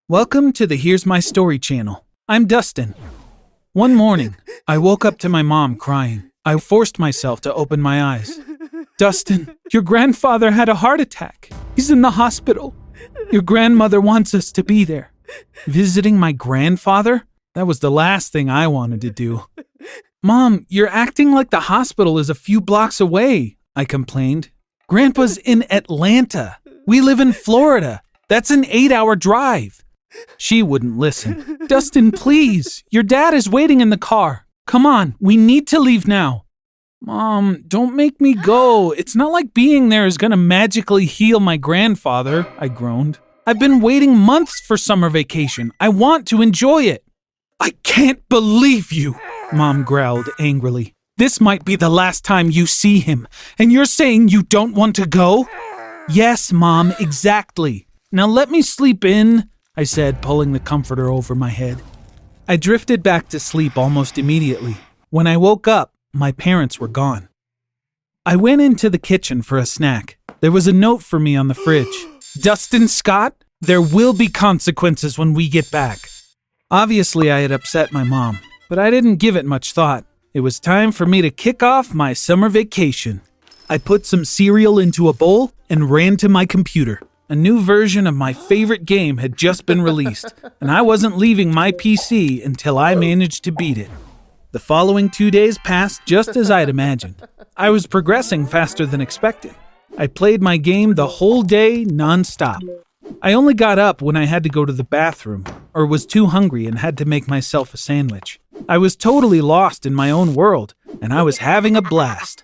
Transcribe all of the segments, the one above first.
Welcome to the Here's My Story channel. I'm Dustin. One morning, I woke up to my mom crying. I forced myself to open my eyes. Dustin, your grandfather had a heart attack. He's in the hospital. Your grandmother wants us to be there. Visiting my grandfather? That was the last thing I wanted to do. Mom, you're acting like the hospital is a few blocks away, I complained. Grandpa's in Atlanta. We live in Florida. That's an 8-hour drive. She wouldn't listen. Dustin, please. Your dad is waiting in the car. Come on, we need to leave now. Mom, don't make me go. It's not like being there is going to magically heal my grandfather, I groaned. I've been waiting months for summer vacation. I want to enjoy it. I can't believe you, Mom growled angrily. This might be the last time you see him, and you're saying you don't want to go? Yes, Mom, exactly. Now let me sleep in, I said, pulling the comforter over my head. I drifted back to sleep almost immediately. When I woke up, my parents were gone. I went into the kitchen for a snack. There was a note for me on the fridge. Dustin Scott, there will be consequences when we get back. Obviously, I had upset my mom, but I didn't give it much thought. It was time for me to kick off my summer vacation. I put some cereal into a bowl and ran to my computer. A new version of my favorite game had just been released, and I wasn't leaving my PC until I managed to beat it. The following 2 days passed just as I'd imagined. I was progressing faster than expected. I played my game the whole day non-stop. I only got up when I had to go to the bathroom, or was too hungry and had to make myself a sandwich. I was totally lost in my own world, and I was having a blast.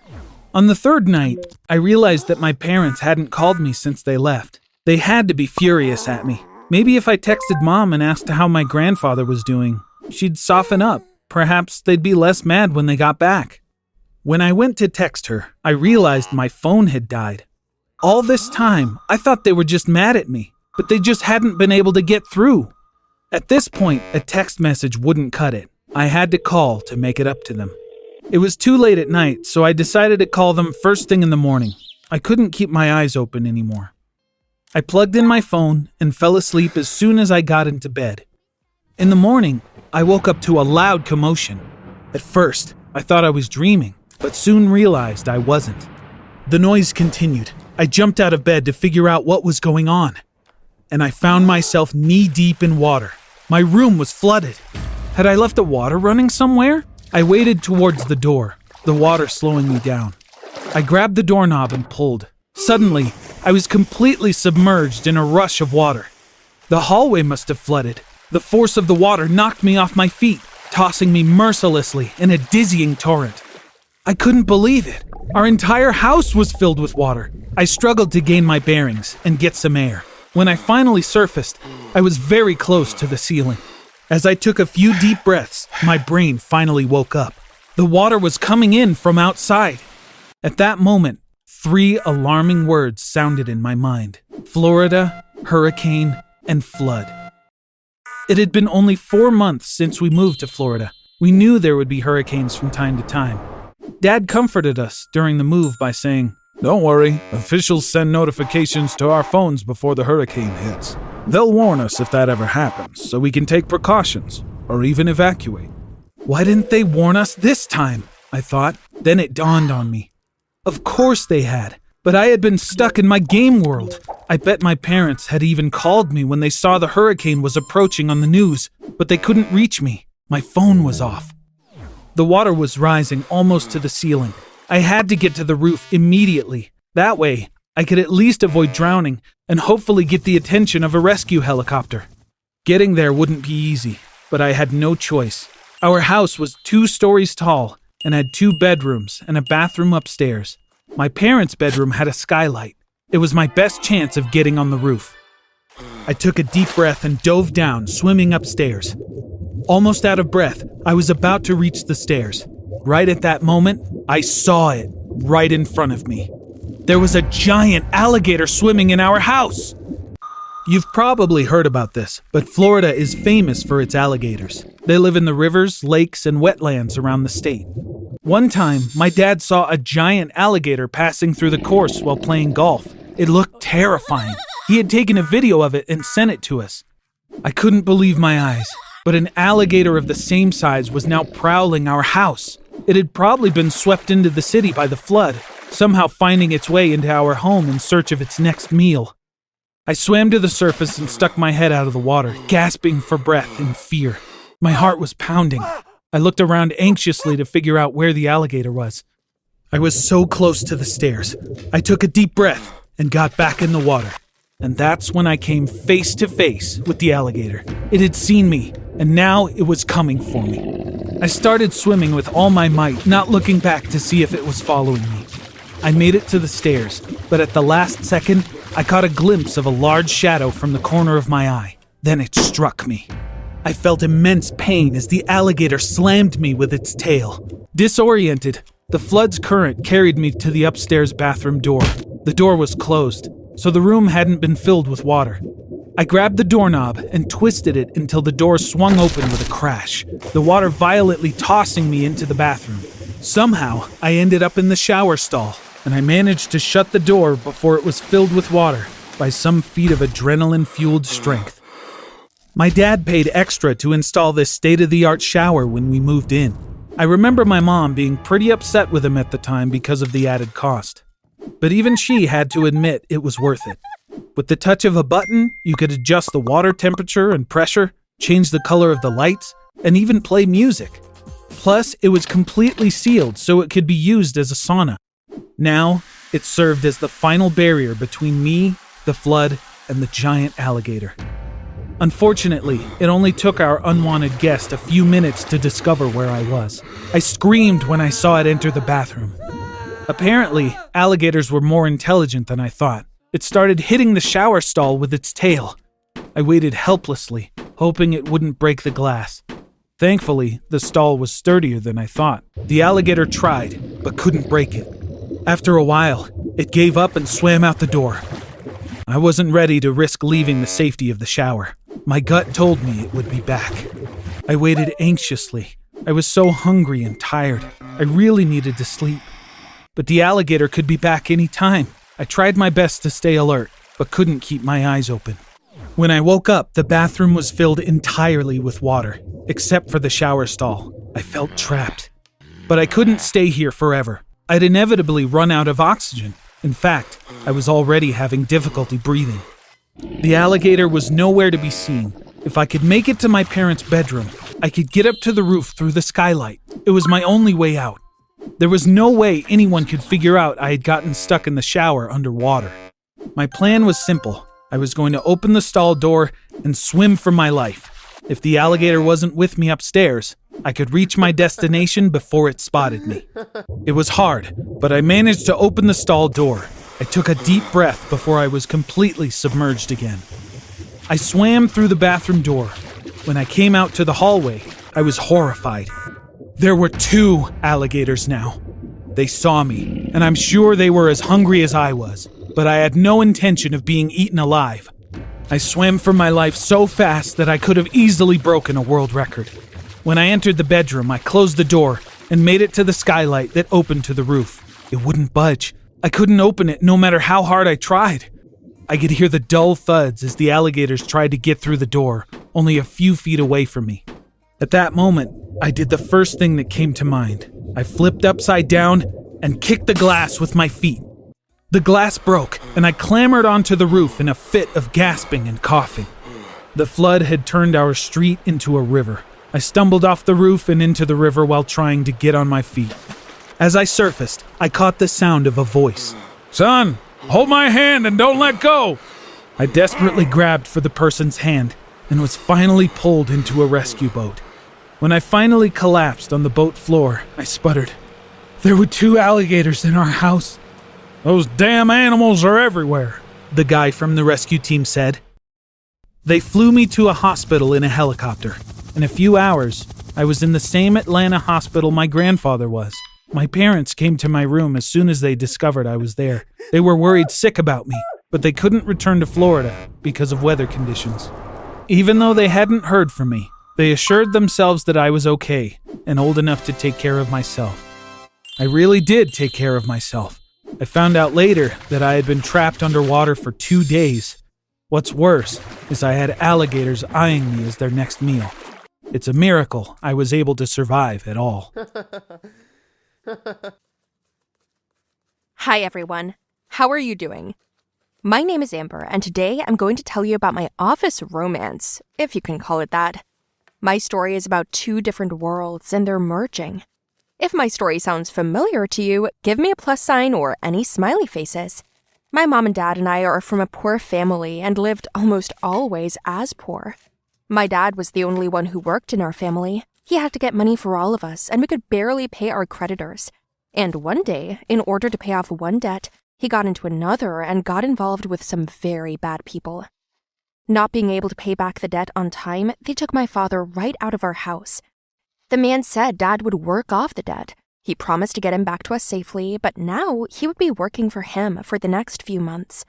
On the third night, I realized that my parents hadn't called me since they left. They had to be furious at me. Maybe if I texted Mom and asked how my grandfather was doing, she'd soften up. Perhaps they'd be less mad when they got back. When I went to text her, I realized my phone had died. All this time, I thought they were just mad at me, but they just hadn't been able to get through. At this point, a text message wouldn't cut it. I had to call to make it up to them. It was too late at night, so I decided to call them first thing in the morning. I couldn't keep my eyes open anymore. I plugged in my phone and fell asleep as soon as I got into bed. In the morning, I woke up to a loud commotion. At first, I thought I was dreaming, but soon realized I wasn't. The noise continued. I jumped out of bed to figure out what was going on, and I found myself knee-deep in water. My room was flooded. Had I left the water running somewhere? I waded towards the door, the water slowing me down. I grabbed the doorknob and pulled. Suddenly, I was completely submerged in a rush of water. The hallway must have flooded. The force of the water knocked me off my feet, tossing me mercilessly in a dizzying torrent. I couldn't believe it. Our entire house was filled with water. I struggled to gain my bearings and get some air. When I finally surfaced, I was very close to the ceiling. As I took a few deep breaths, my brain finally woke up. The water was coming in from outside. At that moment, 3 alarming words sounded in my mind: Florida, hurricane, and flood. It had been only 4 months since we moved to Florida. We knew there would be hurricanes from time to time. Dad comforted us during the move by saying, "Don't worry, officials send notifications to our phones before the hurricane hits. They'll warn us if that ever happens, so we can take precautions, or even evacuate." Why didn't they warn us this time? I thought. Then it dawned on me. Of course they had, but I had been stuck in my game world. I bet my parents had even called me when they saw the hurricane was approaching on the news, but they couldn't reach me. My phone was off. The water was rising almost to the ceiling. I had to get to the roof immediately. That way, I could at least avoid drowning and hopefully get the attention of a rescue helicopter. Getting there wouldn't be easy, but I had no choice. Our house was 2 stories tall and had 2 bedrooms and a bathroom upstairs. My parents' bedroom had a skylight. It was my best chance of getting on the roof. I took a deep breath and dove down, swimming upstairs. Almost out of breath, I was about to reach the stairs. Right at that moment, I saw it right in front of me. There was a giant alligator swimming in our house. You've probably heard about this, but Florida is famous for its alligators. They live in the rivers, lakes, and wetlands around the state. One time, my dad saw a giant alligator passing through the course while playing golf. It looked terrifying. He had taken a video of it and sent it to us. I couldn't believe my eyes, but an alligator of the same size was now prowling our house. It had probably been swept into the city by the flood, somehow finding its way into our home in search of its next meal. I swam to the surface and stuck my head out of the water, gasping for breath in fear. My heart was pounding. I looked around anxiously to figure out where the alligator was. I was so close to the stairs. I took a deep breath and got back in the water. And that's when I came face to face with the alligator. It had seen me, and now it was coming for me. I started swimming with all my might, not looking back to see if it was following me. I made it to the stairs, but at the last second, I caught a glimpse of a large shadow from the corner of my eye. Then it struck me. I felt immense pain as the alligator slammed me with its tail. Disoriented, the flood's current carried me to the upstairs bathroom door. The door was closed, so the room hadn't been filled with water. I grabbed the doorknob and twisted it until the door swung open with a crash, the water violently tossing me into the bathroom. Somehow, I ended up in the shower stall, and I managed to shut the door before it was filled with water by some feat of adrenaline-fueled strength. My dad paid extra to install this state-of-the-art shower when we moved in. I remember my mom being pretty upset with him at the time because of the added cost. But even she had to admit it was worth it. With the touch of a button, you could adjust the water temperature and pressure, change the color of the lights, and even play music. Plus, it was completely sealed so it could be used as a sauna. Now, it served as the final barrier between me, the flood, and the giant alligator. Unfortunately, it only took our unwanted guest a few minutes to discover where I was. I screamed when I saw it enter the bathroom. Apparently, alligators were more intelligent than I thought. It started hitting the shower stall with its tail. I waited helplessly, hoping it wouldn't break the glass. Thankfully, the stall was sturdier than I thought. The alligator tried, but couldn't break it. After a while, it gave up and swam out the door. I wasn't ready to risk leaving the safety of the shower. My gut told me it would be back. I waited anxiously. I was so hungry and tired. I really needed to sleep. But the alligator could be back any time. I tried my best to stay alert, but couldn't keep my eyes open. When I woke up, the bathroom was filled entirely with water, except for the shower stall. I felt trapped. But I couldn't stay here forever. I'd inevitably run out of oxygen. In fact, I was already having difficulty breathing. The alligator was nowhere to be seen. If I could make it to my parents' bedroom, I could get up to the roof through the skylight. It was my only way out. There was no way anyone could figure out I had gotten stuck in the shower underwater. My plan was simple. I was going to open the stall door and swim for my life. If the alligator wasn't with me upstairs, I could reach my destination before it spotted me. It was hard, but I managed to open the stall door. I took a deep breath before I was completely submerged again. I swam through the bathroom door. When I came out to the hallway, I was horrified. There were 2 alligators now. They saw me, and I'm sure they were as hungry as I was, but I had no intention of being eaten alive. I swam for my life so fast that I could have easily broken a world record. When I entered the bedroom, I closed the door and made it to the skylight that opened to the roof. It wouldn't budge. I couldn't open it no matter how hard I tried. I could hear the dull thuds as the alligators tried to get through the door, only a few feet away from me. At that moment, I did the first thing that came to mind. I flipped upside down and kicked the glass with my feet. The glass broke, and I clambered onto the roof in a fit of gasping and coughing. The flood had turned our street into a river. I stumbled off the roof and into the river while trying to get on my feet. As I surfaced, I caught the sound of a voice. "Son, hold my hand and don't let go!" I desperately grabbed for the person's hand and was finally pulled into a rescue boat. When I finally collapsed on the boat floor, I sputtered, "There were 2 alligators in our house." "Those damn animals are everywhere," the guy from the rescue team said. They flew me to a hospital in a helicopter. In a few hours, I was in the same Atlanta hospital my grandfather was. My parents came to my room as soon as they discovered I was there. They were worried sick about me, but they couldn't return to Florida because of weather conditions. Even though they hadn't heard from me, they assured themselves that I was okay and old enough to take care of myself. I really did take care of myself. I found out later that I had been trapped underwater for 2 days. What's worse is I had alligators eyeing me as their next meal. It's a miracle I was able to survive at all. Hi everyone, how are you doing? My name is Amber, and today I'm going to tell you about my office romance, if you can call it that. My story is about two different worlds and they're merging. If my story sounds familiar to you, give me a plus sign or any smiley faces. My mom and dad and I are from a poor family and lived almost always as poor. My dad was the only one who worked in our family. He had to get money for all of us, and we could barely pay our creditors. And one day, in order to pay off one debt, he got into another and got involved with some very bad people. Not being able to pay back the debt on time, they took my father right out of our house. The man said Dad would work off the debt. He promised to get him back to us safely, but now he would be working for him for the next few months.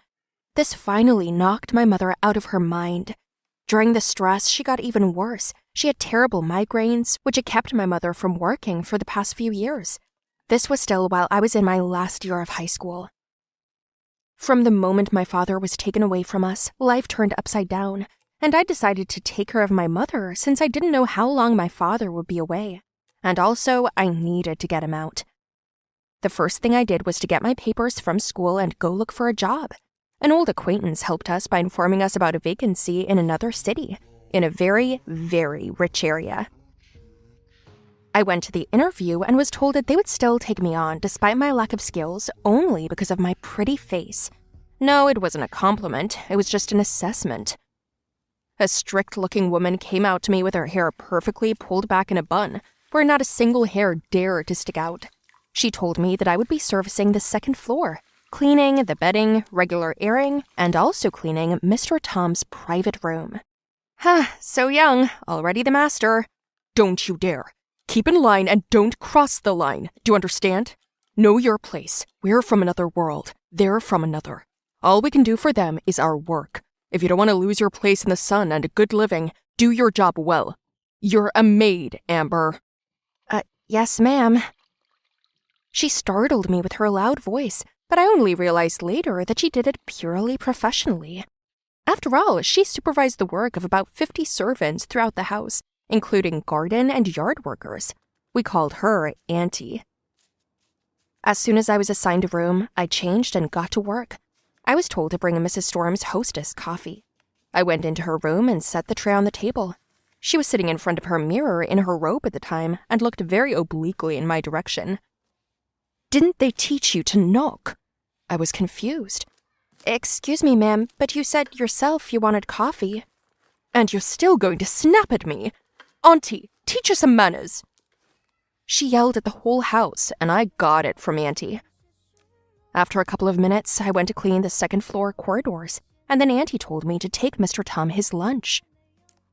This finally knocked my mother out of her mind. During the stress, she got even worse. She had terrible migraines, which had kept my mother from working for the past few years. This was still while I was in my last year of high school. From the moment my father was taken away from us, life turned upside down, and I decided to take care of my mother since I didn't know how long my father would be away. And also, I needed to get him out. The first thing I did was to get my papers from school and go look for a job. An old acquaintance helped us by informing us about a vacancy in another city, in a very, very rich area. I went to the interview and was told that they would still take me on despite my lack of skills only because of my pretty face. No, it wasn't a compliment, it was just an assessment. A strict-looking woman came out to me with her hair perfectly pulled back in a bun, where not a single hair dared to stick out. She told me that I would be servicing the second floor, cleaning the bedding, regular airing, and also cleaning Mr. Tom's private room. So young, already the master. Don't you dare. Keep in line and don't cross the line. Do you understand? Know your place. We're from another world. They're from another. All we can do for them is our work. If you don't want to lose your place in the sun and a good living, do your job well. You're a maid, Amber. Yes, ma'am. She startled me with her loud voice, but I only realized later that she did it purely professionally. After all, she supervised the work of about 50 servants throughout the house, including garden and yard workers. We called her Auntie. As soon as I was assigned a room, I changed and got to work. I was told to bring Mrs. Storm's hostess coffee. I went into her room and set the tray on the table. She was sitting in front of her mirror in her robe at the time and looked very obliquely in my direction. Didn't they teach you to knock? I was confused. Excuse me, ma'am, but you said yourself you wanted coffee. And you're still going to snap at me? Auntie, teach us some manners. She yelled at the whole house, and I got it from Auntie. After a couple of minutes, I went to clean the second floor corridors, and then Auntie told me to take Mr. Tom his lunch.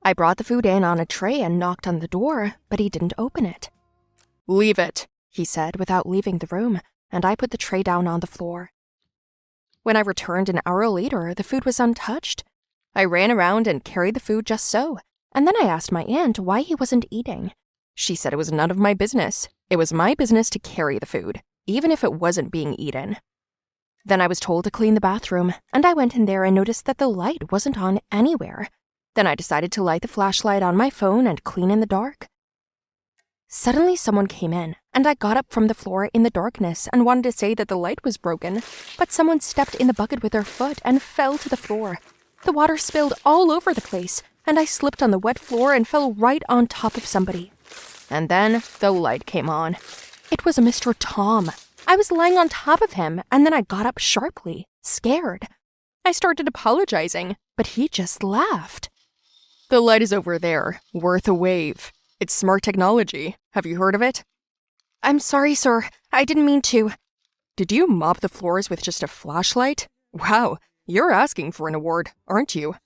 I brought the food in on a tray and knocked on the door, but he didn't open it. Leave it, he said without leaving the room, and I put the tray down on the floor. When I returned an hour later, the food was untouched. I ran around and carried the food just so, and then I asked my aunt why he wasn't eating. She said it was none of my business. It was my business to carry the food, even if it wasn't being eaten. Then I was told to clean the bathroom, and I went in there and noticed that the light wasn't on anywhere. Then I decided to light the flashlight on my phone and clean in the dark. Suddenly someone came in, and I got up from the floor in the darkness and wanted to say that the light was broken, but someone stepped in the bucket with their foot and fell to the floor. The water spilled all over the place, and I slipped on the wet floor and fell right on top of somebody. And then the light came on. It was Mr. Tom. I was lying on top of him, and then I got up sharply, scared. I started apologizing, but he just laughed. The light is over there, worth a wave. It's smart technology. Have you heard of it? I'm sorry, sir. I didn't mean to. Did you mop the floors with just a flashlight? Wow, you're asking for an award, aren't you?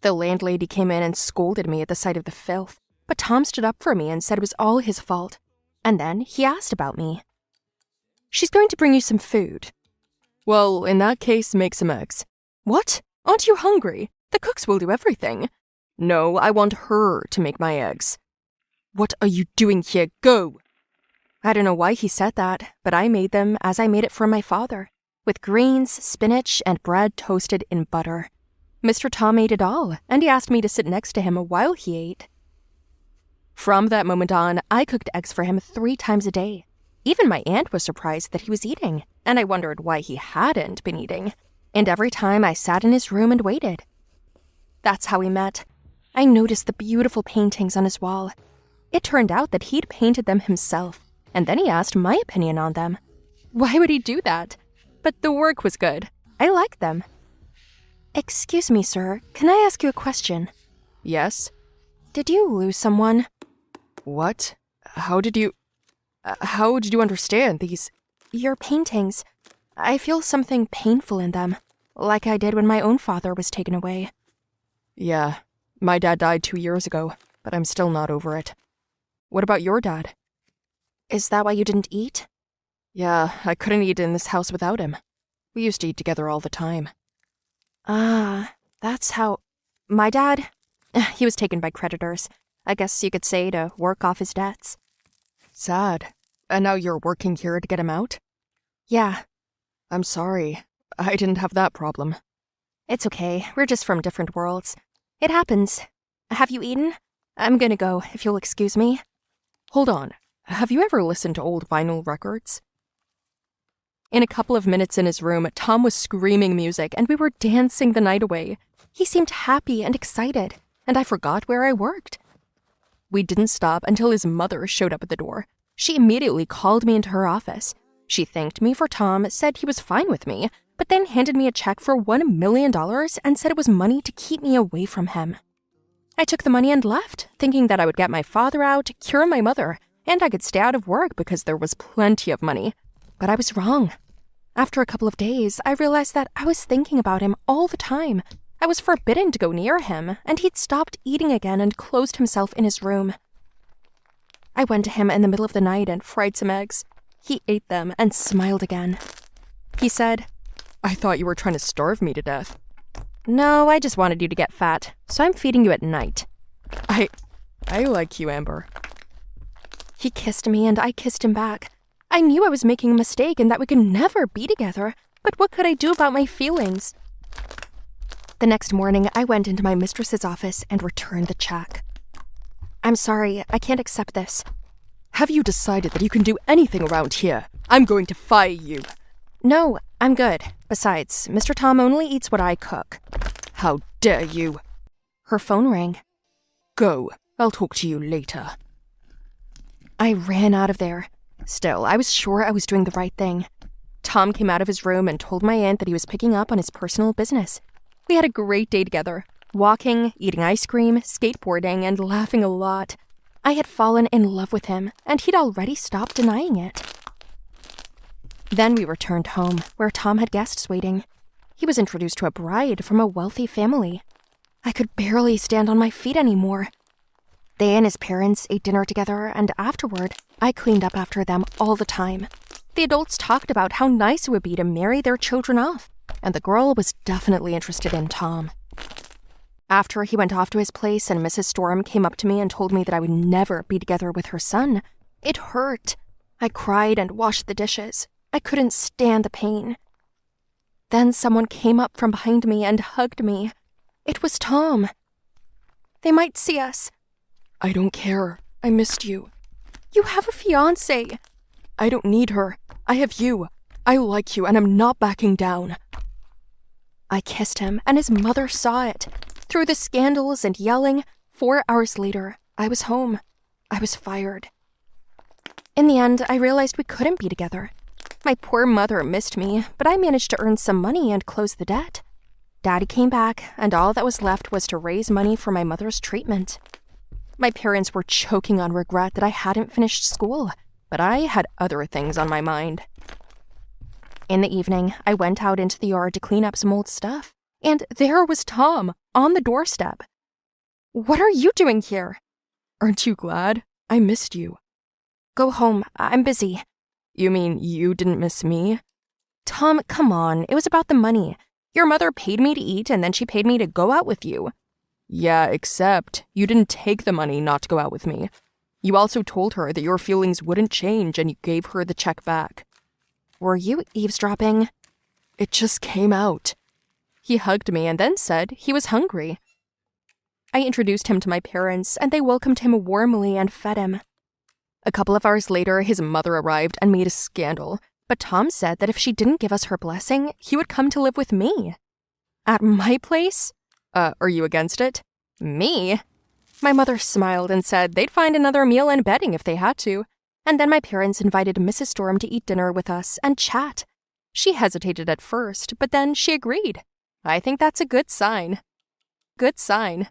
The landlady came in and scolded me at the sight of the filth, but Tom stood up for me and said it was all his fault. And then he asked about me. She's going to bring you some food. Well, in that case, make some eggs. What? Aren't you hungry? The cooks will do everything. No, I want her to make my eggs. What are you doing here? Go! I don't know why he said that, but I made them as I made it for my father, with greens, spinach, and bread toasted in butter. Mr. Tom ate it all, and he asked me to sit next to him while he ate. From that moment on, I cooked eggs for him 3 times a day. Even my aunt was surprised that he was eating, and I wondered why he hadn't been eating. And every time I sat in his room and waited. That's how we met. I noticed the beautiful paintings on his wall. It turned out that he'd painted them himself, and then he asked my opinion on them. Why would he do that? But the work was good. I liked them. Excuse me, sir. Can I ask you a question? Yes? Did you lose someone? What? How did you understand these? Your paintings. I feel something painful in them, like I did when my own father was taken away. Yeah, my dad died 2 years ago, but I'm still not over it. What about your dad? Is that why you didn't eat? Yeah, I couldn't eat in this house without him. We used to eat together all the time. Ah, that's how... My dad? He was taken by creditors. I guess you could say to work off his debts. Sad. And now you're working here to get him out? Yeah. I'm sorry. I didn't have that problem. It's okay. We're just from different worlds. It happens. Have you eaten? I'm gonna go, if you'll excuse me. Hold on. Have you ever listened to old vinyl records? In a couple of minutes in his room, Tom was screaming music and we were dancing the night away. He seemed happy and excited, and I forgot where I worked. We didn't stop until his mother showed up at the door. She immediately called me into her office. She thanked me for Tom, said he was fine with me, but then handed me a check for $1 million and said it was money to keep me away from him. I took the money and left, thinking that I would get my father out, cure my mother, and I could stay out of work because there was plenty of money. But I was wrong. After a couple of days, I realized that I was thinking about him all the time. I was forbidden to go near him, and he'd stopped eating again and closed himself in his room. I went to him in the middle of the night and fried some eggs. He ate them and smiled again. He said, I thought you were trying to starve me to death. No, I just wanted you to get fat, so I'm feeding you at night. I like you, Amber. He kissed me and I kissed him back. I knew I was making a mistake and that we could never be together, but what could I do about my feelings? The next morning, I went into my mistress's office and returned the check. I'm sorry, I can't accept this. Have you decided that you can do anything around here? I'm going to fire you. No, I'm good. Besides, Mr. Tom only eats what I cook. How dare you? Her phone rang. Go. I'll talk to you later. I ran out of there. Still, I was sure I was doing the right thing. Tom came out of his room and told my aunt that he was picking up on his personal business. We had a great day together, walking, eating ice cream, skateboarding, and laughing a lot. I had fallen in love with him, and he'd already stopped denying it. Then we returned home, where Tom had guests waiting. He was introduced to a bride from a wealthy family. I could barely stand on my feet anymore. They and his parents ate dinner together, and afterward, I cleaned up after them all the time. The adults talked about how nice it would be to marry their children off, and the girl was definitely interested in Tom. After he went off to his place and Mrs. Storm came up to me and told me that I would never be together with her son, it hurt. I cried and washed the dishes. I couldn't stand the pain. Then someone came up from behind me and hugged me. It was Tom. They might see us. I don't care. I missed you. You have a fiancé. I don't need her. I have you. I like you and I'm not backing down. I kissed him and his mother saw it. Through the scandals and yelling, 4 hours later, I was home. I was fired. In the end, I realized we couldn't be together. My poor mother missed me, but I managed to earn some money and close the debt. Daddy came back, and all that was left was to raise money for my mother's treatment. My parents were choking on regret that I hadn't finished school, but I had other things on my mind. In the evening, I went out into the yard to clean up some old stuff, and there was Tom, on the doorstep. What are you doing here? Aren't you glad? I missed you. Go home. I'm busy. You mean you didn't miss me? Tom, come on. It was about the money. Your mother paid me to eat, and then she paid me to go out with you. Yeah, except you didn't take the money not to go out with me. You also told her that your feelings wouldn't change, and you gave her the check back. Were you eavesdropping? It just came out. He hugged me and then said he was hungry. I introduced him to my parents, and they welcomed him warmly and fed him. A couple of hours later, his mother arrived and made a scandal, but Tom said that if she didn't give us her blessing, he would come to live with me. At my place? Are you against it? Me? My mother smiled and said they'd find another meal and bedding if they had to, and then my parents invited Mrs. Storm to eat dinner with us and chat. She hesitated at first, but then she agreed. I think that's a good sign. Good sign.